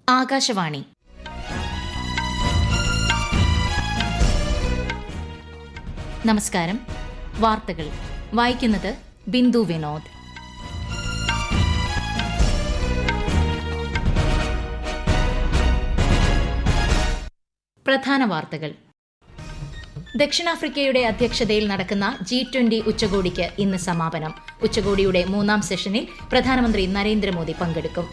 ആകാശവാണി. നമസ്കാരം. വാർത്തകൾ വായിക്കുന്നത് ബിന്ദു വിനോദ്. പ്രധാന വാർത്തകൾ. ദക്ഷിണാഫ്രിക്കയുടെ അധ്യക്ഷതയിൽ നടക്കുന്ന G20 ഉച്ചകോടിക്ക് ഇന്ന് സമാപനം. ഉച്ചകോടിയുടെ 3ാം സെഷനിൽ പ്രധാനമന്ത്രി നരേന്ദ്രമോദി പങ്കെടുക്കും.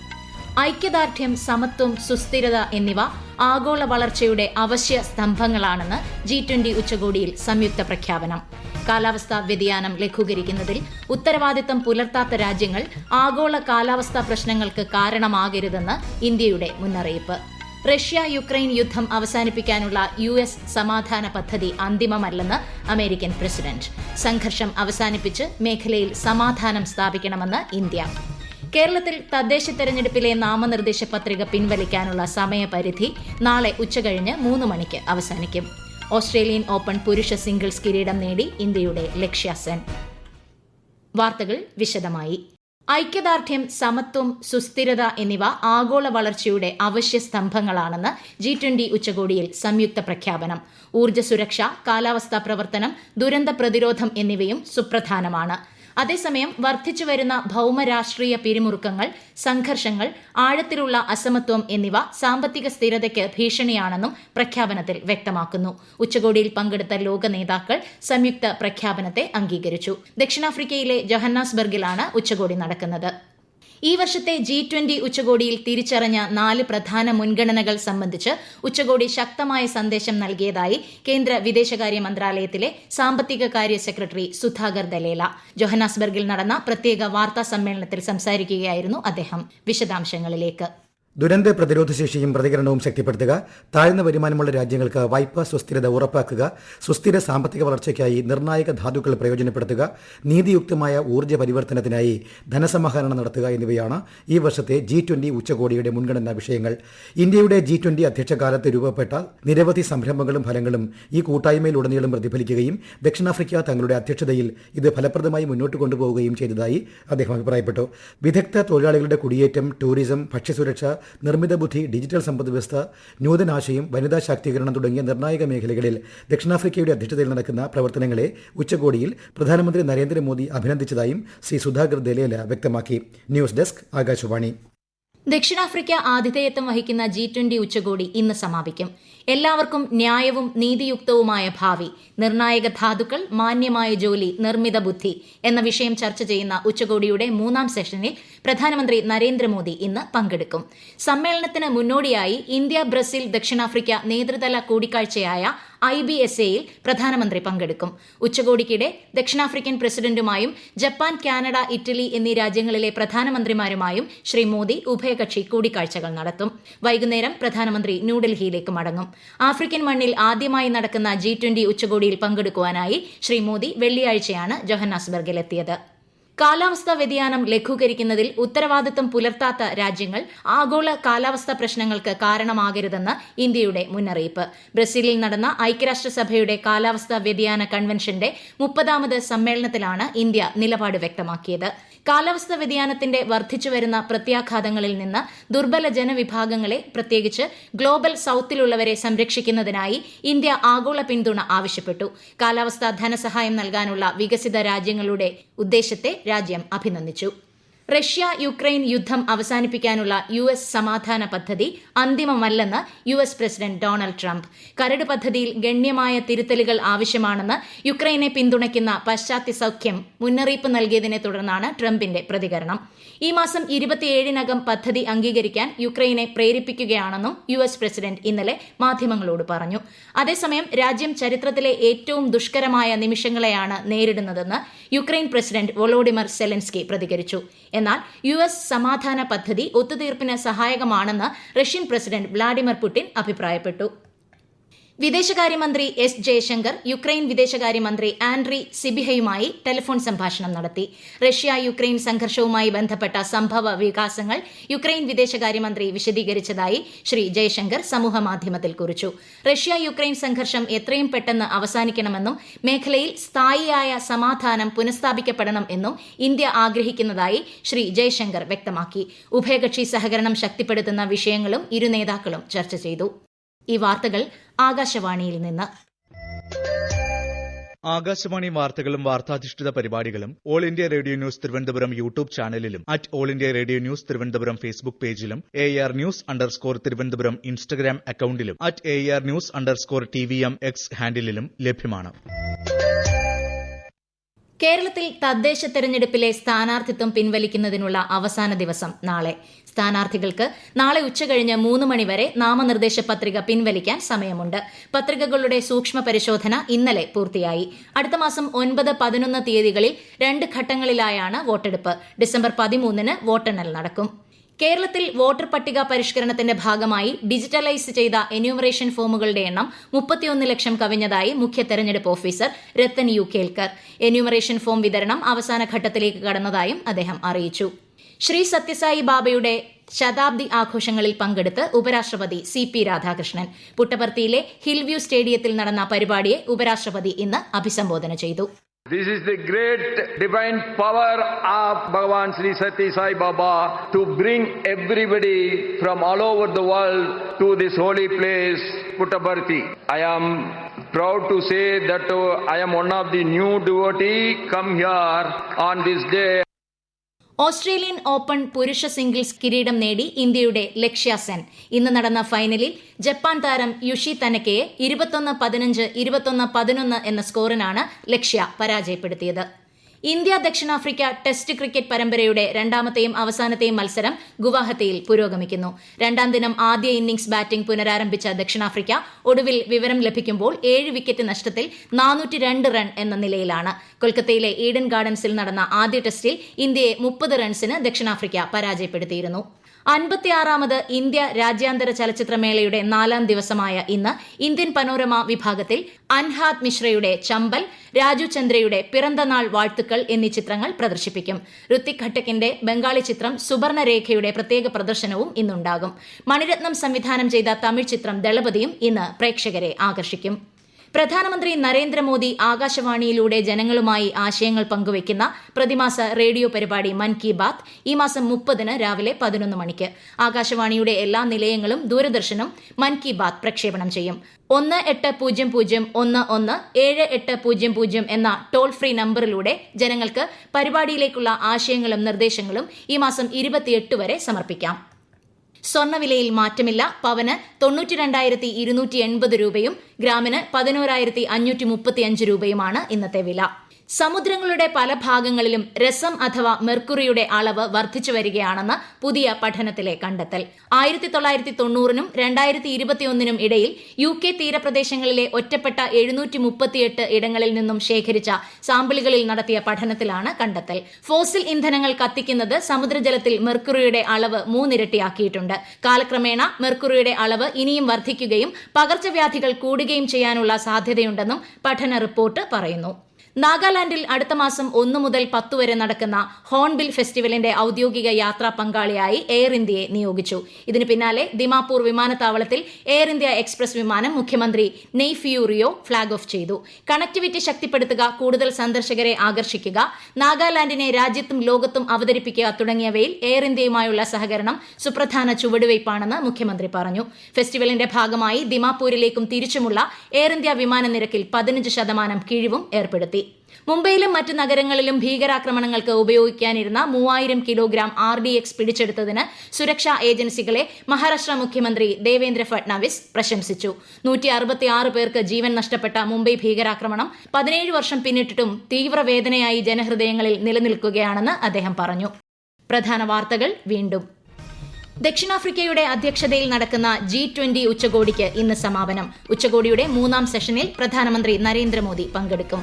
ഐക്യദാർഢ്യം, സമത്വം, സുസ്ഥിരത എന്നിവ ആഗോള വളർച്ചയുടെ അവശ്യ സ്തംഭങ്ങളാണെന്ന് G20 ഉച്ചകോടിയിൽ സംയുക്ത പ്രഖ്യാപനം. കാലാവസ്ഥാ വ്യതിയാനം ലഘൂകരിക്കുന്നതിൽ ഉത്തരവാദിത്തം പുലർത്താത്ത രാജ്യങ്ങൾ ആഗോള കാലാവസ്ഥാ പ്രശ്നങ്ങൾക്ക് കാരണമാകരുതെന്ന് ഇന്ത്യയുടെ മുന്നറിയിപ്പ്. റഷ്യ-യുക്രൈൻ യുദ്ധം അവസാനിപ്പിക്കാനുള്ള US സമാധാന പദ്ധതി അന്തിമമല്ലെന്ന് അമേരിക്കൻ പ്രസിഡന്റ്. സംഘർഷം അവസാനിപ്പിച്ച് മേഖലയിൽ സമാധാനം സ്ഥാപിക്കണമെന്ന് ഇന്ത്യ. കേരളത്തിൽ തദ്ദേശ തെരഞ്ഞെടുപ്പിലെ നാമനിർദ്ദേശ പത്രിക പിൻവലിക്കാനുള്ള സമയപരിധി നാളെ ഉച്ചകഴിഞ്ഞ് 3 മണിക്ക് അവസാനിക്കും. ഓസ്ട്രേലിയൻ ഓപ്പൺ പുരുഷ സിംഗിൾസ് കിരീടം നേടി ഇന്ത്യയുടെ ലക്ഷ്യ സെൻ. വാർത്തകൾ വിശദമായി. ഐക്യദാർഢ്യം, സമത്വം, സുസ്ഥിരത എന്നിവ ആഗോള വളർച്ചയുടെ അവശ്യ സ്തംഭങ്ങളാണെന്ന് G20 ഉച്ചകോടിയിൽ സംയുക്ത പ്രഖ്യാപനം. ഊർജ്ജ സുരക്ഷ, കാലാവസ്ഥാ പ്രവർത്തനം, ദുരന്ത പ്രതിരോധം എന്നിവയും സുപ്രധാനമാണ്. അതേസമയം വർദ്ധിച്ചുവരുന്ന ഭൗമരാഷ്ട്രീയ പിരിമുറുക്കങ്ങൾ, സംഘർഷങ്ങൾ, ആഴത്തിലുള്ള അസമത്വം എന്നിവ സാമ്പത്തിക സ്ഥിരതയ്ക്ക് ഭീഷണിയാണെന്നും പ്രഖ്യാപനത്തിൽ വ്യക്തമാക്കുന്നു. ഉച്ചകോടിയിൽ പങ്കെടുത്ത ലോക നേതാക്കൾ സംയുക്ത പ്രഖ്യാപനത്തെ അംഗീകരിച്ചു. ദക്ഷിണാഫ്രിക്കയിലെ ജോഹന്നാസ്ബർഗിലാണ് ഉച്ചകോടി നടക്കുന്നത്. ഈ വർഷത്തെ G20 ഉച്ചകോടിയിൽ തിരിച്ചറിഞ്ഞ 4 പ്രധാന മുൻഗണനകൾ സംബന്ധിച്ച് ഉച്ചകോടി ശക്തമായ സന്ദേശം നൽകിയതായി കേന്ദ്ര വിദേശകാര്യ മന്ത്രാലയത്തിലെ സാമ്പത്തിക കാര്യ സെക്രട്ടറി സുധാകർ ദലേല. ജോഹന്നാസ്ബർഗിൽ നടന്ന പ്രത്യേക വാർത്താ സമ്മേളനത്തിൽ സംസാരിക്കുകയായിരുന്നു അദ്ദേഹം. വിശദാംശങ്ങളിലേക്ക്. ദുരന്ത പ്രതിരോധ ശേഷിയും പ്രതികരണവും ശക്തിപ്പെടുത്തുക, താഴ്ന്ന വരുമാനമുള്ള രാജ്യങ്ങൾക്ക് വായ്പാ സുസ്ഥിരത ഉറപ്പാക്കുക, സുസ്ഥിര സാമ്പത്തിക വളർച്ചയ്ക്കായി നിർണായക ധാതുക്കൾ പ്രയോജനപ്പെടുത്തുക, നീതിയുക്തമായ ഊർജ്ജ പരിവർത്തനത്തിനായി ധനസമാഹരണം നടത്തുക എന്നിവയാണ് ഈ വർഷത്തെ G20 ഉച്ചകോടിയുടെ മുൻഗണനാ വിഷയങ്ങൾ. ഇന്ത്യയുടെ G20 അധ്യക്ഷകാലത്ത് രൂപപ്പെട്ട നിരവധി സംരംഭങ്ങളും ഫലങ്ങളും ഈ കൂട്ടായ്മയിലുടനീളം പ്രതിഫലിക്കുകയും ദക്ഷിണാഫ്രിക്ക തങ്ങളുടെ അധ്യക്ഷതയിൽ ഇത് ഫലപ്രദമായി മുന്നോട്ട് കൊണ്ടുപോവുകയും ചെയ്തതായി അദ്ദേഹം അഭിപ്രായപ്പെട്ടു. വിദഗ്ധ തൊഴിലാളികളുടെ കുടിയേറ്റം, ടൂറിസം, ഭക്ഷ്യസുരക്ഷ, നിർമ്മിത ബുദ്ധി, ഡിജിറ്റൽ സമ്പദ്വ്യവസ്ഥ, നൂതനാശയം, വനിതാ ശാക്തീകരണം തുടങ്ങിയ നിർണായക മേഖലകളിൽ ദക്ഷിണാഫ്രിക്കയുടെ അധ്യക്ഷതയിൽ നടക്കുന്ന പ്രവർത്തനങ്ങളെ ഉച്ചകോടിയിൽ പ്രധാനമന്ത്രി നരേന്ദ്രമോദി അഭിനന്ദിച്ചതായും ശ്രീ സുധാകർ ദലേല വ്യക്തമാക്കി. News desk, Akashvani. ദക്ഷിണാഫ്രിക്ക ആതിഥേയത്വം വഹിക്കുന്ന G20 ഉച്ചകോടി ഇന്ന് സമാപിക്കും. എല്ലാവർക്കും ന്യായവും നീതിയുക്തവുമായ ഭാവി, നിർണായക ധാതുക്കൾ, മാന്യമായ ജോലി, നിർമ്മിത ബുദ്ധി എന്ന വിഷയം ചർച്ച ചെയ്യുന്ന ഉച്ചകോടിയുടെ 3ാം സെഷനിൽ പ്രധാനമന്ത്രി നരേന്ദ്രമോദി ഇന്ന് പങ്കെടുക്കും. സമ്മേളനത്തിന് മുന്നോടിയായി ഇന്ത്യ, ബ്രസീൽ, ദക്ഷിണാഫ്രിക്ക നേതൃതല കൂടിക്കാഴ്ചയായ IBSAയിൽ പ്രധാനമന്ത്രി പങ്കെടുക്കും. ഉച്ചകോടിക്കിടെ ദക്ഷിണാഫ്രിക്കൻ പ്രസിഡന്റുമായും ജപ്പാൻ, കാനഡ, ഇറ്റലി എന്നീ രാജ്യങ്ങളിലെ പ്രധാനമന്ത്രിമാരുമായും ശ്രീ മോദി ഉഭയകക്ഷി കൂടിക്കാഴ്ചകൾ നടത്തും. വൈകുന്നേരം പ്രധാനമന്ത്രി ന്യൂഡൽഹിയിലേക്ക് മടങ്ങും. ആഫ്രിക്കൻ മണ്ണിൽ ആദ്യമായി നടക്കുന്ന G20 ഉച്ചകോടിയിൽ പങ്കെടുക്കുവാനായി ശ്രീ മോദി വെള്ളിയാഴ്ചയാണ് ജോഹന്നാസ്ബർഗിലെത്തിയത്. കാലാവസ്ഥാ വ്യതിയാനം ലഘൂകരിക്കുന്നതിൽ ഉത്തരവാദിത്തം പുലർത്താത്ത രാജ്യങ്ങൾ ആഗോള കാലാവസ്ഥാ പ്രശ്നങ്ങൾക്ക് കാരണമാകരുതെന്ന് ഇന്ത്യയുടെ മുന്നറിയിപ്പ്. ബ്രസീലിൽ നടന്ന ഐക്യരാഷ്ട്രസഭയുടെ കാലാവസ്ഥാ വ്യതിയാന കൺവെൻഷന്റെ 30ാമത് സമ്മേളനത്തിലാണ് ഇന്ത്യ നിലപാട് വ്യക്തമാക്കിയത്. കാലാവസ്ഥാ വ്യതിയാനത്തിന്റെ വർദ്ധിച്ചുവരുന്ന പ്രത്യാഘാതങ്ങളിൽ നിന്ന് ദുർബല ജനവിഭാഗങ്ങളെ, പ്രത്യേകിച്ച് ഗ്ലോബൽ സൌത്തിലുള്ളവരെ സംരക്ഷിക്കുന്നതിനായി ഇന്ത്യ ആഗോള പിന്തുണ ആവശ്യപ്പെട്ടു. കാലാവസ്ഥാ ധനസഹായം നൽകാനുള്ള വികസിത രാജ്യങ്ങളുടെ ഉദ്ദേശത്തെ രാജ്യം അഭിനന്ദിച്ചു. റഷ്യ-യുക്രൈൻ യുദ്ധം അവസാനിപ്പിക്കാനുള്ള US സമാധാന പദ്ധതി അന്തിമമല്ലെന്ന് US പ്രസിഡന്റ് ഡൊണാൾഡ് ട്രംപ്. കരട് പദ്ധതിയിൽ ഗണ്യമായ തിരുത്തലുകൾ ആവശ്യമാണെന്ന് യുക്രൈനെ പിന്തുണയ്ക്കുന്ന പാശ്ചാത്യ സഖ്യം മുന്നറിയിപ്പ് നൽകിയതിനെ തുടർന്നാണ് ട്രംപിന്റെ പ്രതികരണം. ഈ മാസം 27-നകം പദ്ധതി അംഗീകരിക്കാൻ യുക്രൈനെ പ്രേരിപ്പിക്കുകയാണെന്നും US പ്രസിഡന്റ് ഇന്നലെ മാധ്യമങ്ങളോട് പറഞ്ഞു. അതേസമയം രാജ്യം ചരിത്രത്തിലെ ഏറ്റവും ദുഷ്കരമായ നിമിഷങ്ങളെയാണ് നേരിടുന്നതെന്ന് യുക്രൈൻ പ്രസിഡന്റ് വൊളോഡിമർ സെലൻസ്കി പ്രതികരിച്ചു. എന്നാൽ US സമാധാന പദ്ധതി ഒത്തുതീർപ്പിന് സഹായകമാണെന്ന് റഷ്യൻ പ്രസിഡന്റ് വ്ളാഡിമിർ പുടിൻ അഭിപ്രായപ്പെട്ടു. വിദേശകാര്യമന്ത്രി എസ് ജയശങ്കർ യുക്രൈൻ വിദേശകാര്യമന്ത്രി ആൻഡ്രി സിബിഹയുമായി ടെലിഫോൺ സംഭാഷണം നടത്തി. റഷ്യ യുക്രൈൻ സംഘർഷവുമായി ബന്ധപ്പെട്ട സംഭവ വികാസങ്ങൾ യുക്രൈൻ വിദേശകാര്യമന്ത്രി വിശദീകരിച്ചതായി ശ്രീ ജയശങ്കർ സമൂഹമാധ്യമത്തിൽ കുറിച്ചു. റഷ്യ യുക്രൈൻ സംഘർഷം എത്രയും പെട്ടെന്ന് അവസാനിക്കണമെന്നും മേഖലയിൽ സ്ഥായിയായ സമാധാനം പുനഃസ്ഥാപിക്കപ്പെടണം എന്നും ഇന്ത്യ ആഗ്രഹിക്കുന്നതായി ശ്രീ ജയശങ്കർ വ്യക്തമാക്കി. ഉഭയകക്ഷി സഹകരണം ശക്തിപ്പെടുത്തുന്ന വിഷയങ്ങളും ഇരു നേതാക്കളും ചർച്ച ചെയ്തു. ഈ വാർത്തകൾ ആകാശവാണിയിൽ നിന്ന്. ആകാശവാണി വാർത്തകളും വാർത്താധിഷ്ഠിത പരിപാടികളും all India radio news Thiruvananthapuram YouTube ചാനലിലും all India radio news Thiruvananthapuram Facebook പേജിലും AR News_ തിരുവനന്തപുരം ഇൻസ്റ്റഗ്രാം അക്കൌണ്ടിലും AR News_TVM X ഹാൻഡിലും ലഭ്യമാണ്. കേരളത്തിൽ തദ്ദേശ തെരഞ്ഞെടുപ്പിലെ സ്ഥാനാർത്ഥിത്വം പിൻവലിക്കുന്നതിനുള്ള അവസാന ദിവസം നാളെ. സ്ഥാനാർത്ഥികൾക്ക് നാളെ ഉച്ചകഴിഞ്ഞ് 3 മണിവരെ നാമനിർദ്ദേശ പത്രിക പിൻവലിക്കാൻ സമയമുണ്ട്. പത്രികകളുടെ സൂക്ഷ്മ പരിശോധന ഇന്നലെ പൂർത്തിയായി. അടുത്ത മാസം 9, 11 തീയതികളിൽ 2 ഘട്ടങ്ങളിലായാണ് വോട്ടെടുപ്പ്. ഡിസംബർ 13-ന് വോട്ടെണ്ണൽ നടക്കും. കേരളത്തിൽ വോട്ടർ പട്ടിക പരിഷ്കരണത്തിന്റെ ഭാഗമായി ഡിജിറ്റലൈസ് ചെയ്ത എന്യൂമറേഷൻ ഫോമുകളുടെ എണ്ണം 31 ലക്ഷം കവിഞ്ഞതായി മുഖ്യ തെരഞ്ഞെടുപ്പ് officer Rathan U Kelkar. Enumeration form വിതരണം അവസാന ഘട്ടത്തിലേക്ക് കടന്നതായും അദ്ദേഹം അറിയിച്ചു. ശ്രീ സത്യസായി ബാബയുടെ ശതാബ്ദി ആഘോഷങ്ങളിൽ പങ്കെടുത്ത് ഉപരാഷ്ട്രപതി CP രാധാകൃഷ്ണൻ. പുട്ടപർത്തിയിലെ ഹിൽവ്യൂ സ്റ്റേഡിയത്തിൽ നടന്ന പരിപാടിയെ ഉപരാഷ്ട്രപതി ഇന്ന് അഭിസംബോധന ചെയ്തു. This is the great divine power of Bhagavan Sri Sathya Sai Baba to bring everybody from all over the world to this holy place, Puttaparthi. I am proud to say that I am one of the new devotees come here on this day. Australian open പുരുഷ singles കിരീടം നേടി ഇന്ത്യയുടെ ലക്ഷ്യ സെൻ. ഇന്ന് നടന്ന ഫൈനലിൽ Japan താരം യുഷി തനക്കയെ 21-15, 21-11 എന്ന സ്കോറിനാണ് ലക്ഷ്യ പരാജയപ്പെടുത്തിയത്. ഇന്ത്യ ദക്ഷിണാഫ്രിക്ക ടെസ്റ്റ് ക്രിക്കറ്റ് പരമ്പരയുടെ രണ്ടാമത്തെയും അവസാനത്തെയും മത്സരം ഗുവാഹത്തിയിൽ പുരോഗമിക്കുന്നു. രണ്ടാം ദിനം ആദ്യ ഇന്നിംഗ്സ് ബാറ്റിംഗ് പുനരാരംഭിച്ച ദക്ഷിണാഫ്രിക്ക ഒടുവിൽ വിവരം ലഭിക്കുമ്പോൾ 7 വിക്കറ്റ് നഷ്ടത്തിൽ 402 റൺ എന്ന നിലയിലാണ്. കൊൽക്കത്തയിലെ ഈഡൻ ഗാർഡൻസിൽ നടന്ന ആദ്യ ടെസ്റ്റിൽ ഇന്ത്യയെ 30 റൺസിന് ദക്ഷിണാഫ്രിക്ക പരാജയപ്പെടുത്തിയിരുന്നു. 56ാമത് ഇന്ത്യ രാജ്യാന്തര ചലച്ചിത്രമേളയുടെ 4ാം ദിവസമായ ഇന്ന് ഇന്ത്യൻ പനോരമ വിഭാഗത്തിൽ അൻഹാദ് മിശ്രയുടെ ചമ്പൽ, രാജു ചന്ദ്രയുടെ പിറന്തനാൾ വാഴ്ത്തുക്കൾ എന്നീ ചിത്രങ്ങൾ പ്രദർശിപ്പിക്കും. ഋത്തിക് ഘട്ടക്കിന്റെ ബംഗാളി ചിത്രം സുവർണരേഖയുടെ പ്രത്യേക പ്രദർശനവും ഇന്നുണ്ടാകും. മണിരത്നം സംവിധാനം ചെയ്ത തമിഴ് ചിത്രം ദളപതിയും ഇന്ന് പ്രേക്ഷകരെ ആകർഷിക്കും. പ്രധാനമന്ത്രി നരേന്ദ്രമോദി ആകാശവാണിയിലൂടെ ജനങ്ങളുമായി ആശയങ്ങൾ പങ്കുവയ്ക്കുന്ന പ്രതിമാസ റേഡിയോ പരിപാടി മൻ കി ബാത്ത് ഈ മാസം 30-ന് രാവിലെ 11 മണിക്ക്. ആകാശവാണിയുടെ എല്ലാ നിലയങ്ങളും ദൂരദർശനും മൻ കി ബാത്ത് പ്രക്ഷേപണം ചെയ്യും. 1800117800 എന്ന ടോൾ ഫ്രീ നമ്പറിലൂടെ ജനങ്ങൾക്ക് പരിപാടിയിലേക്കുള്ള ആശയങ്ങളും നിർദ്ദേശങ്ങളും ഈ മാസം 28 വരെ സമർപ്പിക്കാം. സ്വർണ്ണവിലയിൽ മാറ്റമില്ല. പവന് 92,280 രൂപയും ഗ്രാമിന് 11,535 രൂപയുമാണ് ഇന്നത്തെ വില. സമുദ്രങ്ങളുടെ പല ഭാഗങ്ങളിലും രസം അഥവാ മെർക്കുറിയുടെ അളവ് വർദ്ധിച്ചു വരികയാണെന്ന് പുതിയ പഠനത്തിലെ കണ്ടെത്തൽ. 1990-നും 2021-നും ഇടയിൽ UK തീരപ്രദേശങ്ങളിലെ ഒറ്റപ്പെട്ട 738 ഇടങ്ങളിൽ നിന്നും ശേഖരിച്ച സാമ്പിളുകളിൽ നടത്തിയ പഠനത്തിലാണ് കണ്ടെത്തൽ. ഫോസിൽ ഇന്ധനങ്ങൾ കത്തിക്കുന്നത് സമുദ്രജലത്തിൽ മെർക്കുറിയുടെ അളവ് 3 ഇരട്ടിയാക്കിയിട്ടുണ്ട്. കാലക്രമേണ മെർക്കുറിയുടെ അളവ് ഇനിയും വർദ്ധിക്കുകയും പകർച്ചവ്യാധികൾ കൂടുകയും ചെയ്യാനുള്ള സാധ്യതയുണ്ടെന്നും പഠന റിപ്പോർട്ട് പറയുന്നു. നാഗാലാൻഡിൽ അടുത്ത മാസം 1 മുതൽ 10 വരെ നടക്കുന്ന ഹോൺബിൽ ഫെസ്റ്റിവലിന്റെ ഔദ്യോഗിക യാത്രാ പങ്കാളിയായി എയർ ഇന്ത്യയെ നിയോഗിച്ചു. ഇതിന് പിന്നാലെ ദിമാപൂർ വിമാനത്താവളത്തിൽ എയർ ഇന്ത്യ എക്സ്പ്രസ് വിമാനം മുഖ്യമന്ത്രി നെയ്ഫിയു റിയോ ഫ്ളാഗ് ഓഫ് ചെയ്തു. കണക്ടിവിറ്റി ശക്തിപ്പെടുത്തുക, കൂടുതൽ സന്ദർശകരെ ആകർഷിക്കുക, നാഗാലാൻഡിനെ രാജ്യത്തും ലോകത്തും അവതരിപ്പിക്കുക തുടങ്ങിയവയിൽ എയർ ഇന്ത്യയുമായുള്ള സഹകരണം സുപ്രധാന ചുവടുവയ്പാണെന്ന് മുഖ്യമന്ത്രി പറഞ്ഞു. ഫെസ്റ്റിവലിന്റെ ഭാഗമായി ദിമാപൂരിലേക്കും തിരിച്ചുമുള്ള എയർ ഇന്ത്യ വിമാന നിരക്കിൽ 15% കിഴിവും ഏർപ്പെടുത്തി. മുംബൈയിലും മറ്റ് നഗരങ്ങളിലും ഭീകരാക്രമണങ്ങൾക്ക് ഉപയോഗിക്കാനിരുന്ന 3000 കിലോഗ്രാം RDX പിടിച്ചെടുത്തതിന് സുരക്ഷാ ഏജൻസികളെ മഹാരാഷ്ട്ര മുഖ്യമന്ത്രി ദേവേന്ദ്ര ഫട്നാവിസ് പ്രശംസിച്ചു. 166 പേർക്ക് ജീവൻ നഷ്ടപ്പെട്ട മുംബൈ ഭീകരാക്രമണം 17 വർഷം പിന്നിട്ടിട്ടും തീവ്രവേദനയായി ജനഹൃദയങ്ങളിൽ നിലനിൽക്കുകയാണെന്ന് അദ്ദേഹം പറഞ്ഞു. പ്രധാന വാർത്തകൾ വീണ്ടും. ദക്ഷിണാഫ്രിക്കയുടെ അധ്യക്ഷതയിൽ നടക്കുന്ന G20 ഉച്ചകോടിക്ക് ഇന്ന് സമാപനം. ഉച്ചകോടിയുടെ 3ാം സെഷനിൽ പ്രധാനമന്ത്രി നരേന്ദ്രമോദി പങ്കെടുക്കും.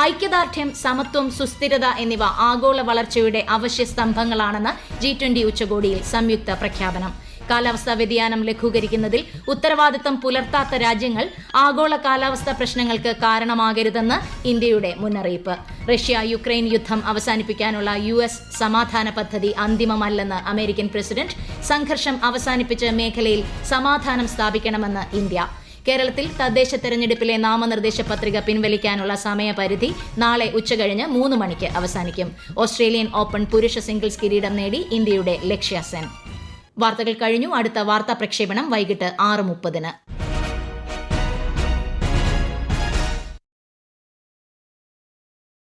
ഐക്യദാർഢ്യം, സമത്വം, സുസ്ഥിരത എന്നിവ ആഗോള വളർച്ചയുടെ അവശ്യ സ്തംഭങ്ങളാണെന്ന് G20 ഉച്ചകോടിയിൽ സംയുക്ത പ്രഖ്യാപനം. കാലാവസ്ഥാ വ്യതിയാനം ലഘൂകരിക്കുന്നതിൽ ഉത്തരവാദിത്തം പുലർത്താത്ത രാജ്യങ്ങൾ ആഗോള കാലാവസ്ഥാ പ്രശ്നങ്ങൾക്ക് കാരണമാകരുതെന്ന് ഇന്ത്യയുടെ മുന്നറിയിപ്പ്. റഷ്യ യുക്രൈൻ യുദ്ധം അവസാനിപ്പിക്കാനുള്ള US സമാധാന പദ്ധതി അന്തിമമല്ലെന്ന് അമേരിക്കൻ പ്രസിഡന്റ്. സംഘർഷം അവസാനിപ്പിച്ച് മേഖലയിൽ സമാധാനം സ്ഥാപിക്കണമെന്ന് ഇന്ത്യ. കേരളത്തിൽ തദ്ദേശ തെരഞ്ഞെടുപ്പിലെ നാമനിർദ്ദേശ പത്രിക പിൻവലിക്കാനുള്ള സമയപരിധി നാളെ ഉച്ചകഴിഞ്ഞ് 3 മണിക്ക് അവസാനിക്കും. ഓസ്ട്രേലിയൻ ഓപ്പൺ പുരുഷ സിംഗിൾസ് കിരീടം നേടി ഇന്ത്യയുടെ ലക്ഷ്യ സെൻ. വാർത്തകൾ കഴിഞ്ഞു. അടുത്ത വാർത്താ പ്രക്ഷേപണം വൈകിട്ട് 6:30.